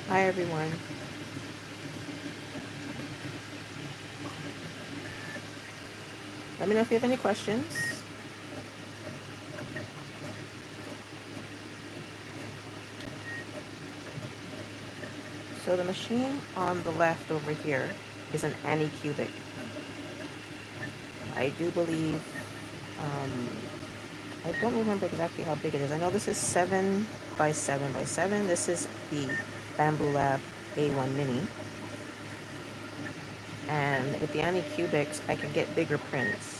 Hi everyone. Let me know if you have any questions. So the machine on the left over here is an Anycubic. I do believe, um, I don't remember exactly how big it is. I know this is 7 by 7 by 7. This is the Bamboo Lab A1 Mini. And with the Anycubics, I can get bigger prints.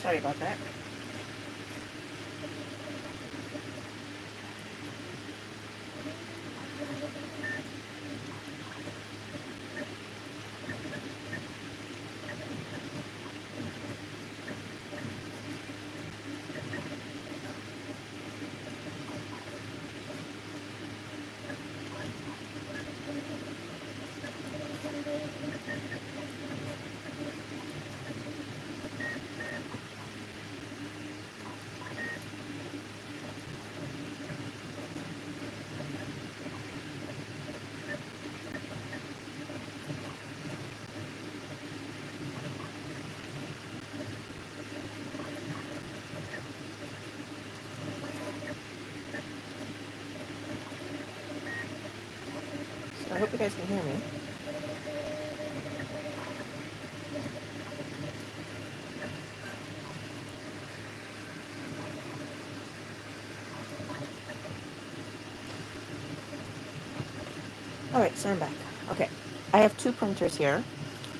Sorry about that. So I hope you guys can hear me. All right, so I'm back. Okay, I have two printers here.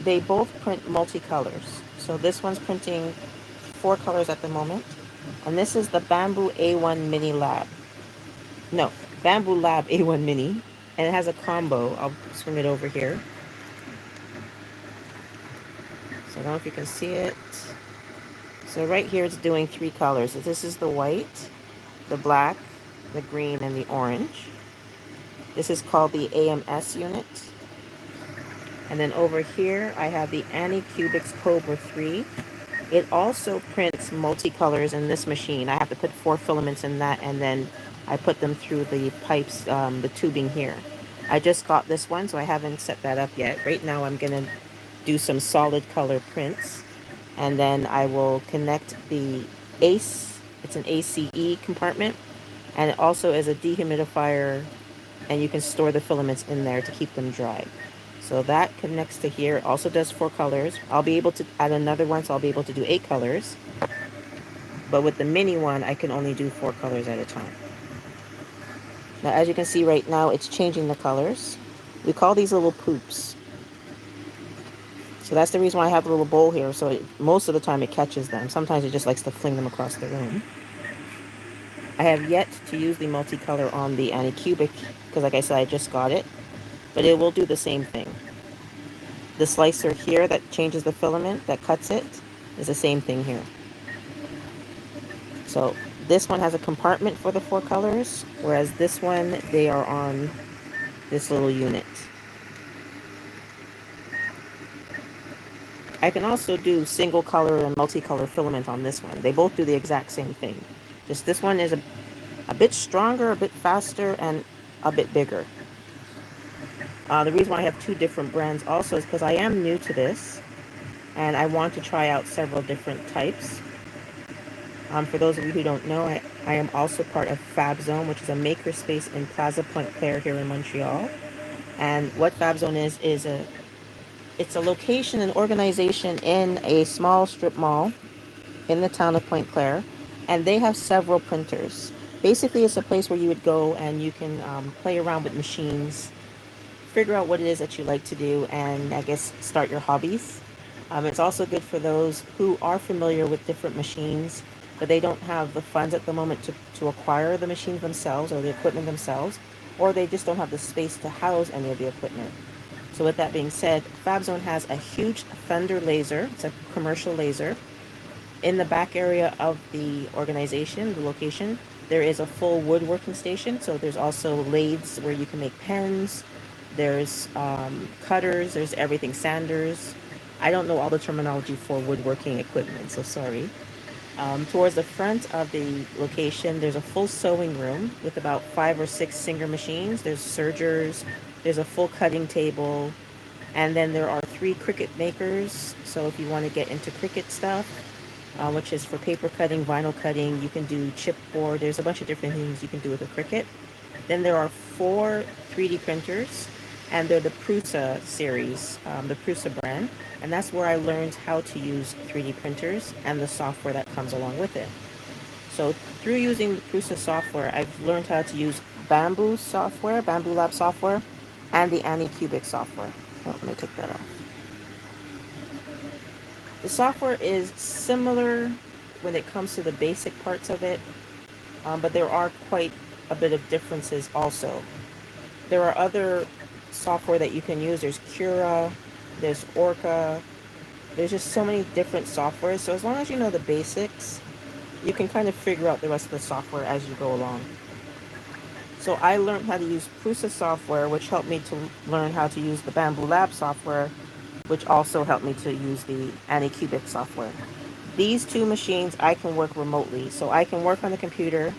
They both print multicolors. So this one's printing 4 colors at the moment. And this is the Bamboo A1 Mini Lab. No, Bamboo Lab A1 Mini. And it has a combo. I'll swing it over here. So I don't know if you can see it. So right here it's doing 3 colors. So this is the white, the black, the green, and the orange. This is called the AMS unit. And then over here I have the Anycubics Cobra 3. It also prints multicolors in this machine. I have to put 4 filaments in that, and then I put them through the pipes, the tubing here. I just got this one, so I haven't set that up yet. Right now I'm going to do some solid color prints, and then I will connect the ACE. It's an ACE compartment, and it also is a dehumidifier, and you can store the filaments in there to keep them dry. So that connects to here. It also does 4 colors. I'll be able to add another one, so I'll be able to do 8 colors. But with the mini one, I can only do 4 colors at a time. Now, as you can see right now, it's changing the colors. We call these little poops. So that's the reason why I have a little bowl here. So most of the time it catches them. Sometimes it just likes to fling them across the room. I have yet to use the multicolor on the Anycubic because, like I said, I just got it. But it will do the same thing. The slicer here that changes the filament, that cuts it, is the same thing here. So this one has a compartment for the 4 colors, whereas this one, they are on this little unit. I can also do single color and multicolor filament on this one. They both do the exact same thing. Just this one is a bit stronger, a bit faster, and a bit bigger. The reason why I have 2 different brands also is because I am new to this, and I want to try out several different types. For those of you who don't know, I am also part of Fab Zone, which is a makerspace in Plaza Pointe-Claire here in Montreal. And what Fab Zone is it's a location and organization in a small strip mall in the town of Pointe-Claire, and they have several printers. Basically, it's a place where you would go and you can play around with machines, figure out what it is that you like to do, and I guess start your hobbies. It's also good for those who are familiar with different machines, but they don't have the funds at the moment to acquire the machines themselves or the equipment themselves. or they just don't have the space to house any of the equipment. So with that being said, FabZone has a huge Thunder laser. It's a commercial laser. In the back area of the organization, the location, there is a full woodworking station. So there's also lathes where you can make pens. There's cutters. There's everything, sanders. I don't know all the terminology for woodworking equipment, so sorry. Towards the front of the location, there's a full sewing room with about 5 or 6 Singer machines. There's sergers. There's a full cutting table. And then there are 3 Cricut makers. So if you want to get into Cricut stuff, which is for paper cutting, vinyl cutting, you can do chipboard. There's a bunch of different things you can do with a Cricut. Then there are 4 3D printers, and they're the Prusa series, the Prusa brand. And that's where I learned how to use 3D printers and the software that comes along with it. So through using the Prusa software, I've learned how to use Bamboo software, Bamboo Lab software, and the Anycubic software. Oh, let me take that off. The software is similar when it comes to the basic parts of it, but there are quite a bit of differences also. There are other software that you can use. There's Cura, there's Orca, there's just so many different softwares. So as long as you know the basics, you can kind of figure out the rest of the software as you go along. So I learned how to use Prusa software, which helped me to learn how to use the Bamboo Lab software, which also helped me to use the Anycubic software. These 2 machines I can work remotely. So I can work on the computer,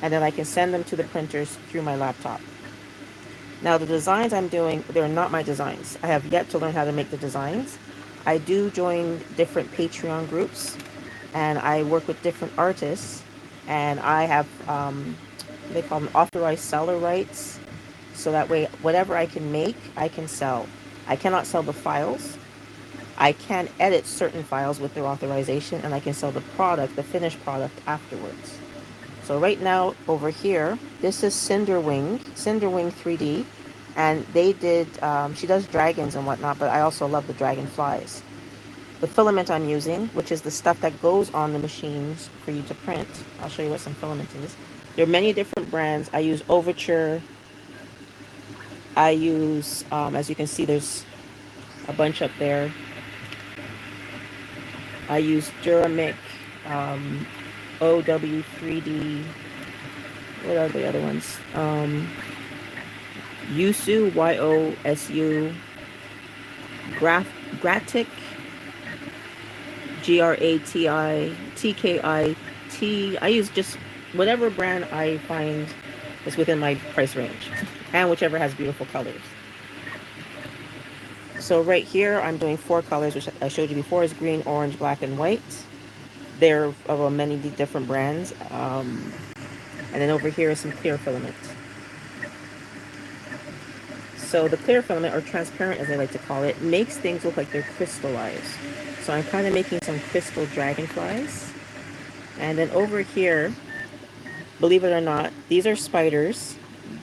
and then I can send them to the printers through my laptop. Now the designs I'm doing, they're not my designs. I have yet to learn how to make the designs. I do join different Patreon groups, and I work with different artists, and I have, they call them authorized seller rights. So that way, whatever I can make, I can sell. I cannot sell the files. I can edit certain files with their authorization, and I can sell the product, the finished product, afterwards. So right now, over here, this is Cinderwing 3D, and they did, she does dragons and whatnot, but I also love the dragonflies. The filament I'm using, which is the stuff that goes on the machines for you to print. I'll show you what some filament is. There are many different brands. I use Overture. I use, as you can see, there's a bunch up there. I use Duramic, OW3D. What are the other ones? Yusu, YOSU, Gratic, GRATI, TKIT. I use just whatever brand I find is within my price range, and whichever has beautiful colors. So right here, I'm doing 4 colors, which I showed you before, is green, orange, black, and white. They're of many different brands. And then over here is some clear filament. So the clear filament, or transparent as I like to call it, makes things look like they're crystallized. So I'm kind of making some crystal dragonflies. And then over here, believe it or not, these are spiders,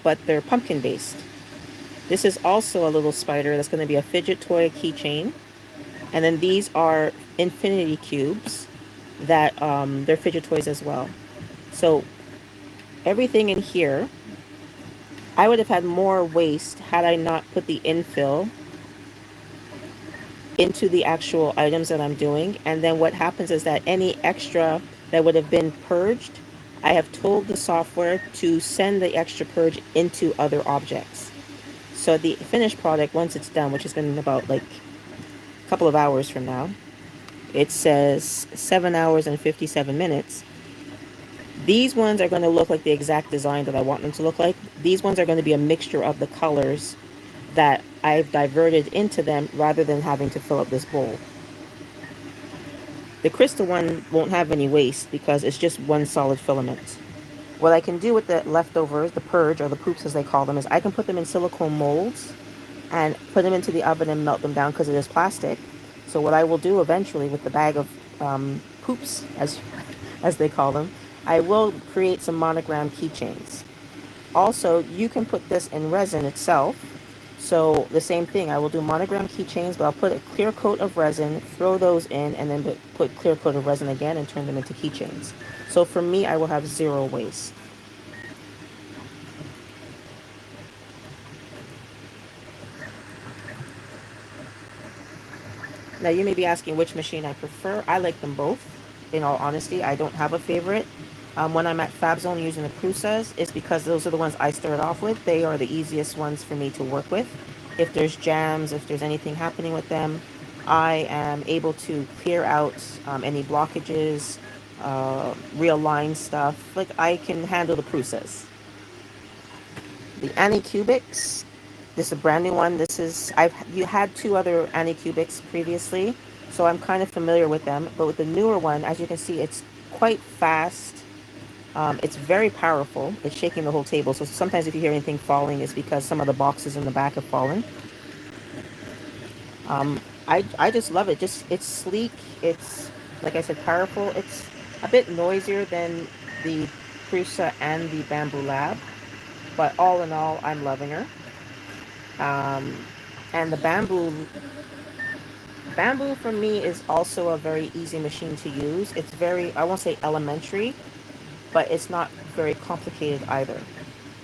but they're pumpkin based. This is also a little spider that's going to be a fidget toy keychain. And then these are infinity cubes that they're fidget toys as well. So everything in here, I would have had more waste had I not put the infill into the actual items that I'm doing. And then what happens is that any extra that would have been purged, I have told the software to send the extra purge into other objects. So the finished product, once it's done, which is going to be about like a couple of hours from now, it says 7 hours and 57 minutes. These ones are going to look like the exact design that I want them to look like. These ones are going to be a mixture of the colors that I've diverted into them rather than having to fill up this bowl. The crystal one won't have any waste because it's just one solid filament. What I can do with the leftovers, the purge, or the poops as they call them, is I can put them in silicone molds and put them into the oven and melt them down because it is plastic. So what I will do eventually with the bag of poops, as they call them, I will create some monogram keychains. Also, you can put this in resin itself. So the same thing, I will do monogram keychains, but I'll put a clear coat of resin, throw those in, and then put clear coat of resin again and turn them into keychains. So for me, I will have 0 waste. Now you may be asking which machine I prefer. I like them both. In all honesty, I don't have a favorite. When I'm at FabZone using the Prusas, it's because those are the ones I started off with. They are the easiest ones for me to work with. If there's jams, if there's anything happening with them, I am able to clear out any blockages, realign stuff. Like I can handle the Prusas. The Anycubics, this is a brand new one. This is you had two other Anycubics previously, so I'm kind of familiar with them. But with the newer one, as you can see, it's quite fast. It's very powerful. It's shaking the whole table. So sometimes if you hear anything falling, it's because some of the boxes in the back have fallen. I just love it. Just it's sleek. It's like I said, powerful. It's a bit noisier than the Prusa and the Bamboo Lab, but all in all, I'm loving her. Um, and the bamboo for me is also a very easy machine to use. It's very, I won't say elementary, but it's not very complicated either.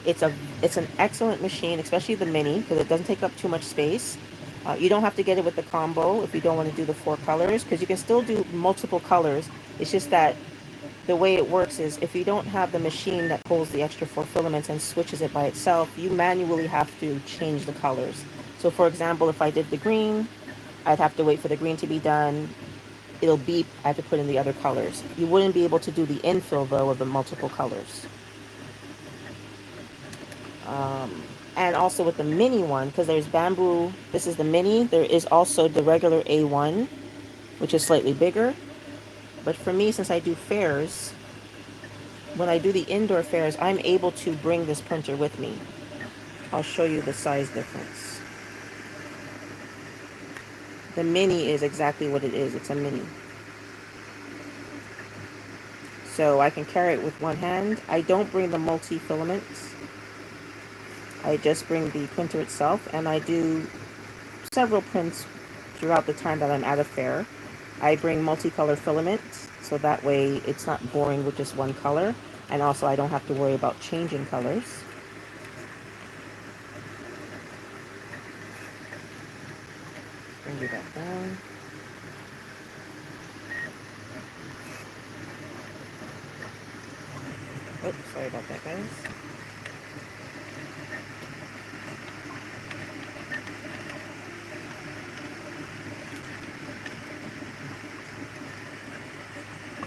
It's a it's an excellent machine, especially the mini, because it doesn't take up too much space. You don't have to get it with the combo if you don't want to do the four colors, because you can still do multiple colors. It's just that the way it works is if you don't have the machine that pulls the extra four filaments and switches it by itself, you manually have to change the colors. So for example, if I did the green, I'd have to wait for the green to be done. It'll beep. I have to put in the other colors. You wouldn't be able to do the infill though of the multiple colors. Um, and also with the mini one, because there's bamboo, this is the mini. There is also the regular A1, which is slightly bigger. But for me, since I do fairs, when I do the indoor fairs, I'm able to bring this printer with me. I'll show you the size difference. The mini is exactly what it is. It's a mini. So I can carry it with one hand. I don't bring the multi-filaments. I just bring the printer itself, and I do several prints throughout the time that I'm at a fair. I bring multicolor filaments, so that way it's not boring with just one color, and also I don't have to worry about changing colors. Bring you back down. Oops, sorry about that, guys.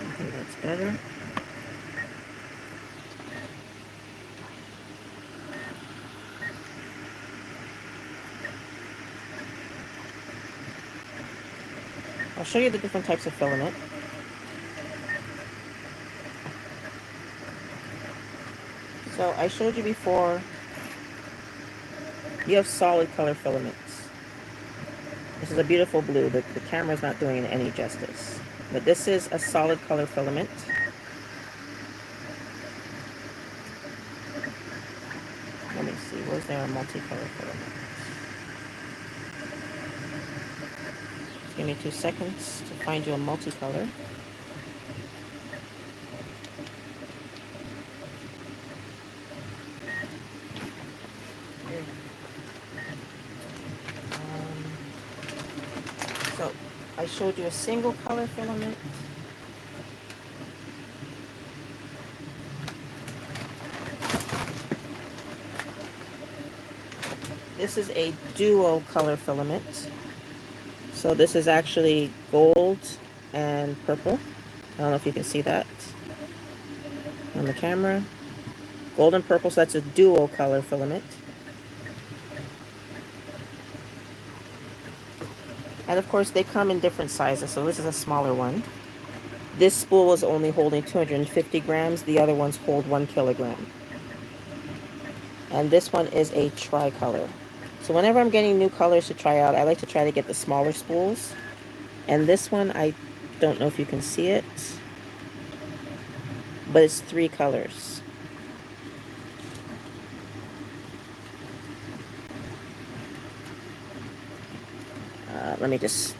Okay, that's better. I'll show you the different types of filament. So I showed you before, you have solid color filaments. This is a beautiful blue. The camera's not doing it any justice. But this is a solid color filament. Let me see, was there a multicolor filament? Just give me 2 seconds to find you a multicolor. So I showed you a single color filament. This is a duo color filament. So this is actually gold and purple. I don't know if you can see that on the camera. Gold and purple, so that's a duo color filament. And of course they come in different sizes, so this is a smaller one. This spool is only holding 250 grams, the other ones hold 1 kilogram. And this one is a tricolor. So whenever I'm getting new colors to try out, I like to try to get the smaller spools. And this one, I don't know if you can see it, but it's 3 colors. Let me just,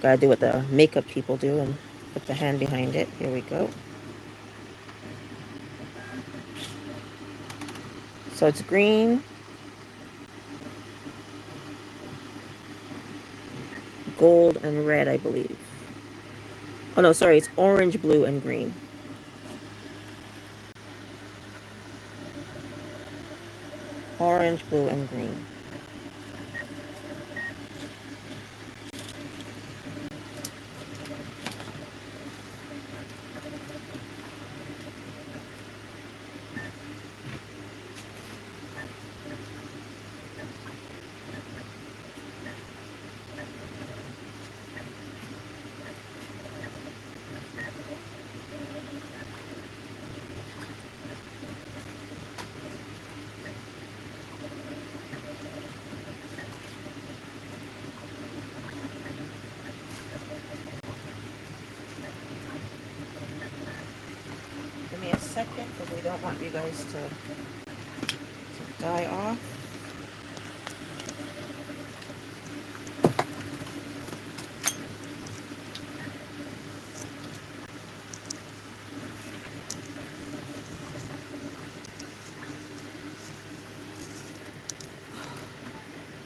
gotta do what the makeup people do and put the hand behind it. Here we go. So it's green, gold and red, I believe. Oh no, sorry, it's orange, blue, and green. Orange, blue, and green. Give me a second because we don't want you guys to die off.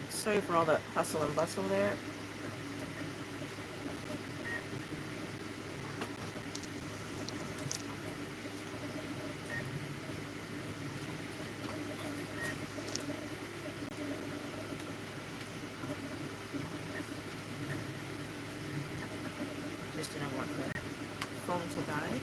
Sorry for all the hustle and bustle there. Just didn't want the foam to die.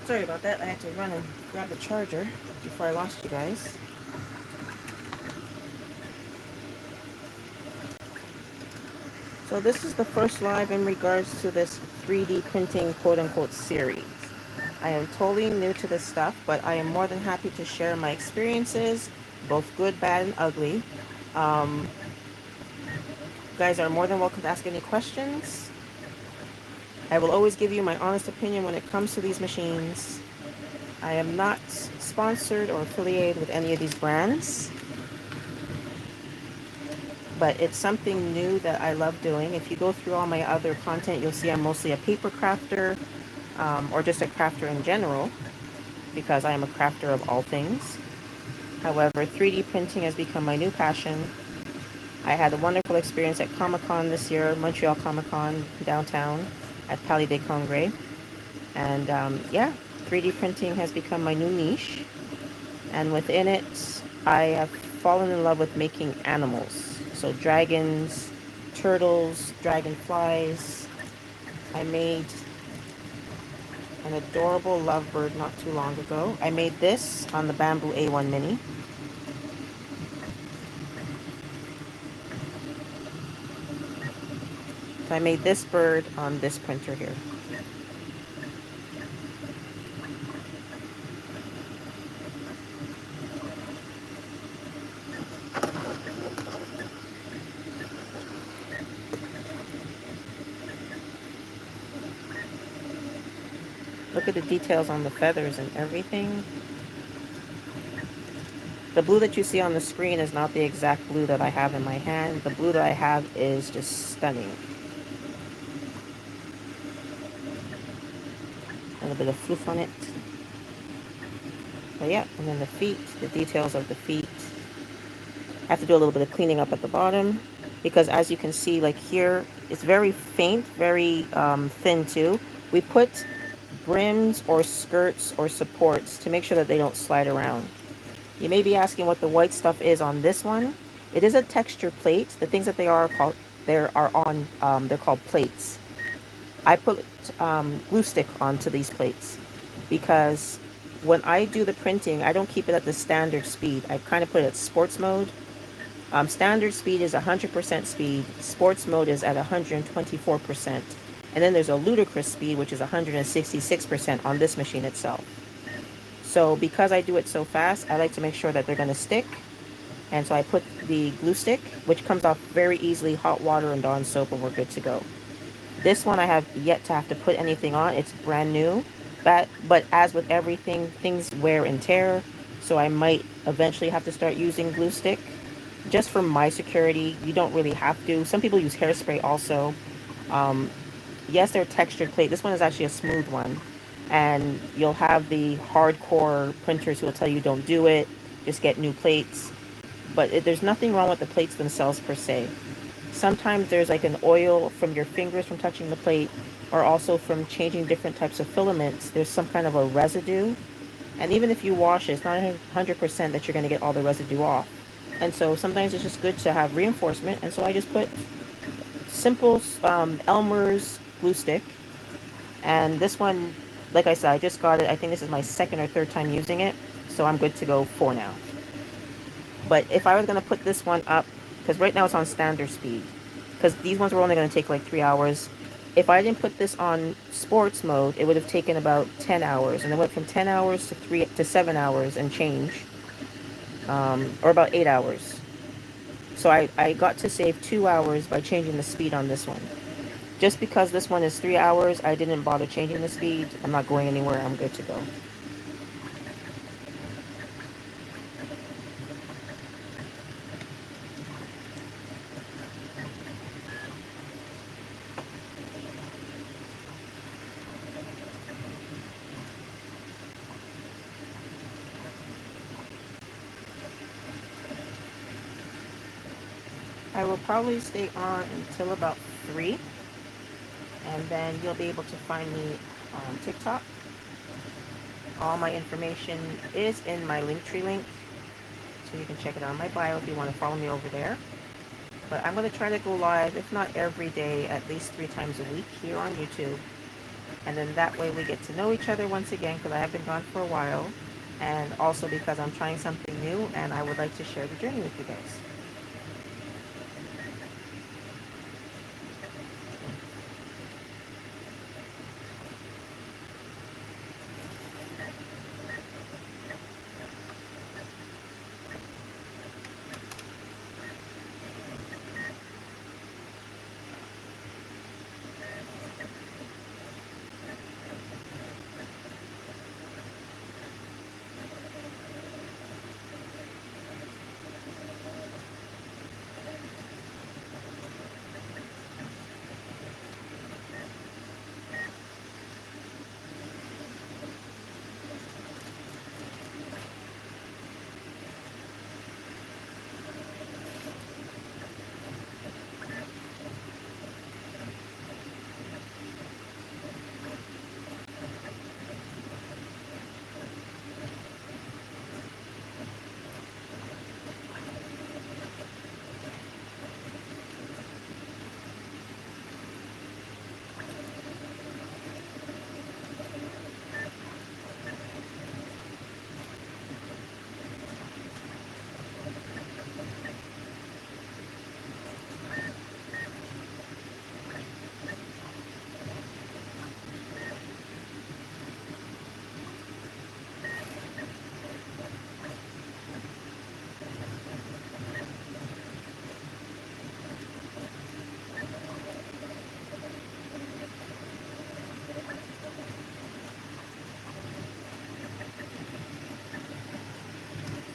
Sorry about that. I had to run and grab the charger before I lost you guys. So this is the first live in regards to this 3D printing quote-unquote series. I am totally new to this stuff, but I am more than happy to share my experiences, both good, bad, and ugly. You guys are more than welcome to ask any questions. I will always give you my honest opinion when it comes to these machines. I am not sponsored or affiliated with any of these brands, but it's something new that I love doing. If you go through all my other content, you'll see I'm mostly a paper crafter, or just a crafter in general, because I am a crafter of all things. However, 3D printing has become my new passion. I had a wonderful experience at Comic-Con this year, Montreal Comic-Con downtown at Palais des Congrès. And yeah, 3D printing has become my new niche. And within it, I have fallen in love with making animals. So dragons, turtles, dragonflies. I made an adorable lovebird not too long ago. I made this on the Bamboo A1 Mini. So I made this bird on this printer here. Look at the details on the feathers and everything. The blue that you see on the screen is not the exact blue that I have in my hand. The blue that I have is just stunning. A little bit of fluff on it. But yeah, and then the feet, the details of the feet. I have to do a little bit of cleaning up at the bottom because as you can see, like here, it's very faint, very thin too. We put brims or skirts or supports to make sure that they don't slide around. You may be asking what the white stuff is on this one. It is a texture plate. The things that they are called, they're called plates. I put glue stick onto these plates because when I do the printing, I don't keep it at the standard speed. I kind of put it at sports mode. Standard speed is 100% speed. Sports mode is at 124%. And then there's a ludicrous speed, which is 166% on this machine itself. So because I do it so fast, I like to make sure that they're going to stick. And so I put the glue stick, which comes off very easily, hot water and Dawn soap, and we're good to go. This one I have yet to have to put anything on. It's brand new. But as with everything, things wear and tear. So I might eventually have to start using glue stick. Just for my security, you don't really have to. Some people use hairspray also. Um, yes, they're textured plate. This one is actually a smooth one. And you'll have the hardcore printers who will tell you don't do it, just get new plates. But there's nothing wrong with the plates themselves per se. Sometimes there's like an oil from your fingers from touching the plate, or also from changing different types of filaments. There's some kind of a residue. And even if you wash it, it's not 100% that you're going to get all the residue off. And so sometimes it's just good to have reinforcement. And so I just put simple Elmer's glue stick. And this one, like I said, I just got it. I think this is my second or third time using it. So I'm good to go for now. But if I was going to put this one up, because right now it's on standard speed, because these ones were only going to take like 3 hours. If I didn't put this on sports mode, it would have taken about 10 hours. And it went from 10 hours to 7 hours and change, or about 8 hours. So I got to save 2 hours by changing the speed on this one. Just because this one is 3 hours, I didn't bother changing the speed. I'm not going anywhere. I'm good to go. I will probably stay on until about 3, and then you'll be able to find me on TikTok. All my information is in my Linktree link, so you can check it out on my bio if you want to follow me over there. But I'm going to try to go live, if not every day, at least 3 times a week here on YouTube. And then that way we get to know each other once again, because I have been gone for a while. And also because I'm trying something new and I would like to share the journey with you guys.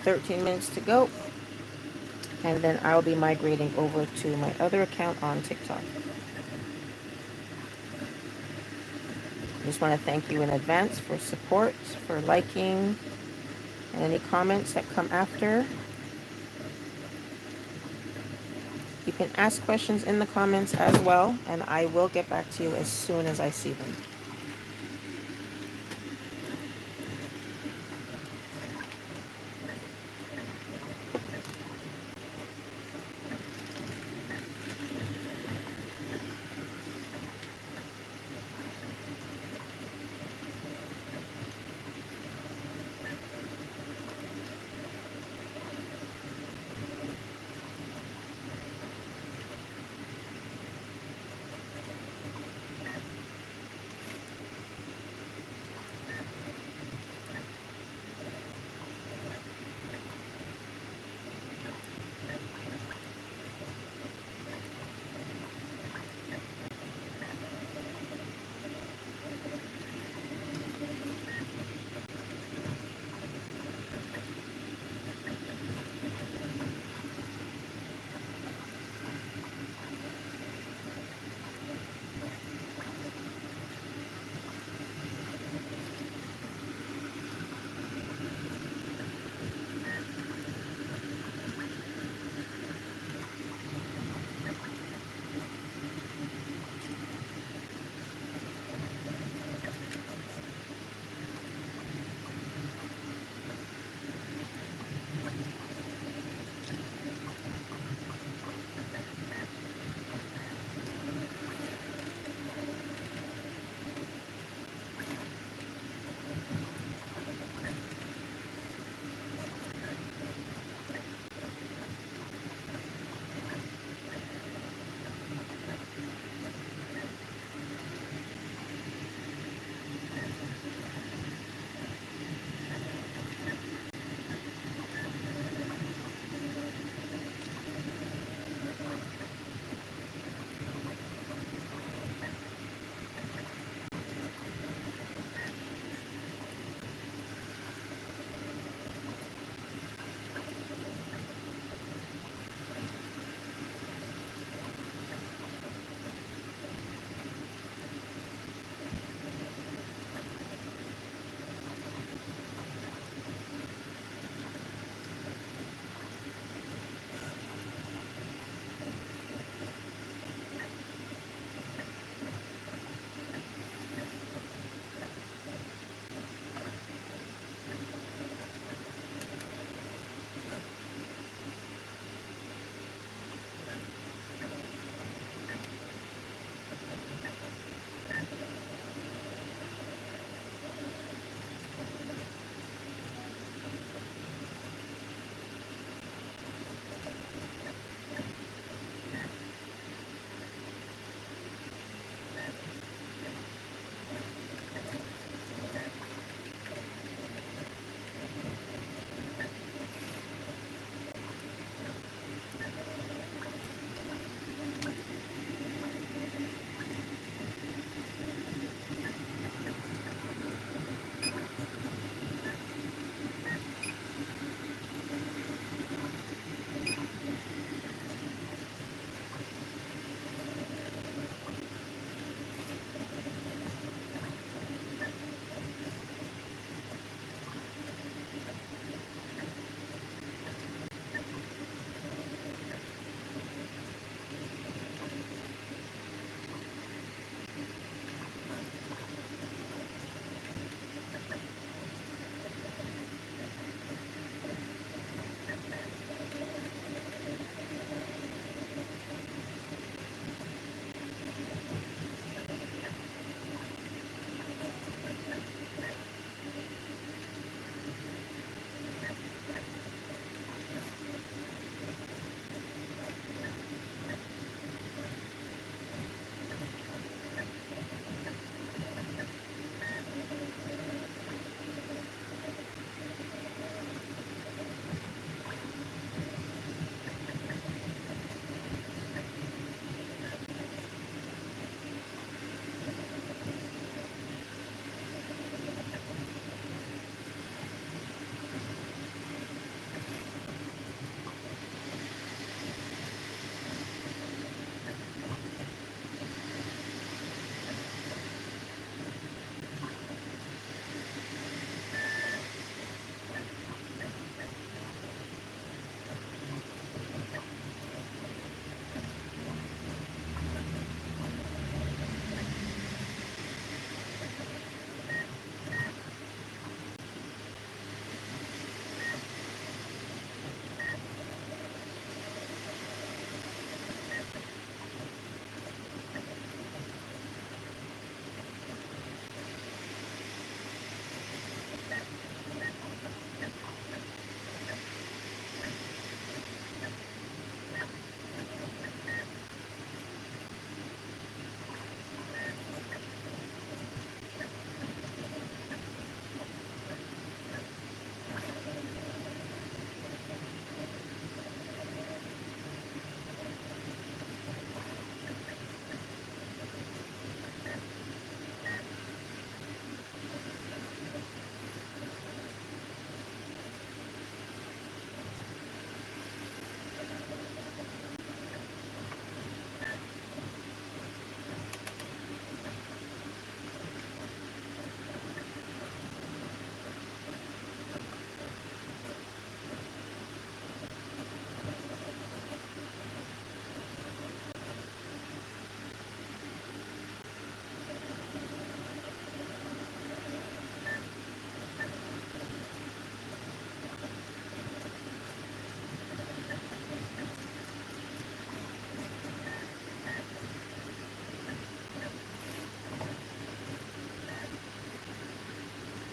13 minutes to go, and then I'll be migrating over to my other account on TikTok. I just want to thank you in advance for support, for liking, and any comments that come after. You can ask questions in the comments as well, and I will get back to you as soon as I see them.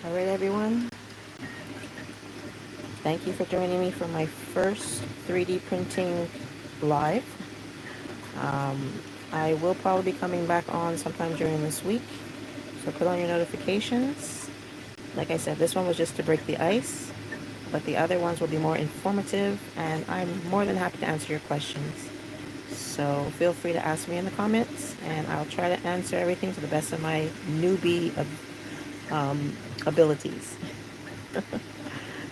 All right, everyone. Thank you for joining me for my first 3D printing live. I will probably be coming back on sometime during this week, so put on your notifications. Like I said, this one was just to break the ice, but the other ones will be more informative, and I'm more than happy to answer your questions. So feel free to ask me in the comments, and I'll try to answer everything to the best of my newbie abilities.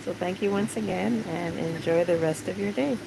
So thank you once again, and enjoy the rest of your day.